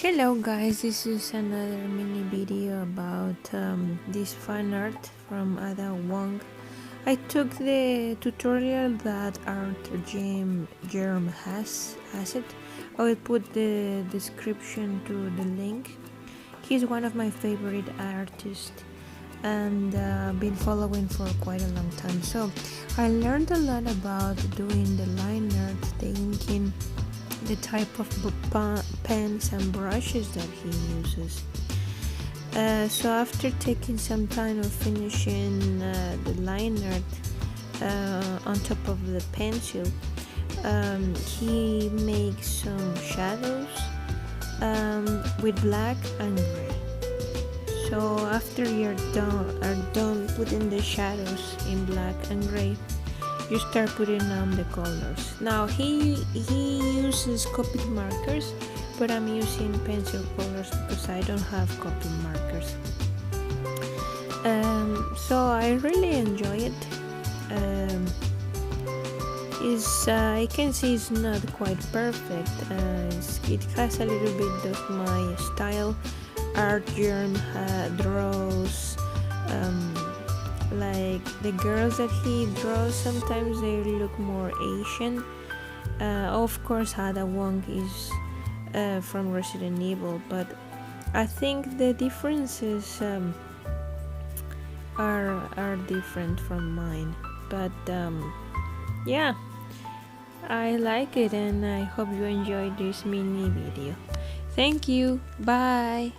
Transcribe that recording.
Hello guys, this is another mini video about this fan art from Wong. I took the tutorial that Artgerm has it. I will put the description to the link. He's one of my favorite artists and been following for quite a long time. So I learned a lot about doing the line art, the inking, the type of pens and brushes that he uses. So after taking some time of finishing the line art on top of the pencil, he makes some shadows with black and gray. So after you're done putting the shadows in black and gray, you start putting on the colors. Now he uses Copic markers, but I'm using pencil colors because I don't have Copic markers. So I really enjoy it. I can see it's not quite perfect. It has a little bit of my style. Artgerm draws like the girls that he draws, sometimes they look more Asian. Of course Wong is from Resident Evil, but I think the differences are different from mine. But yeah, I like it and I hope you enjoyed this mini video. Thank you. Bye.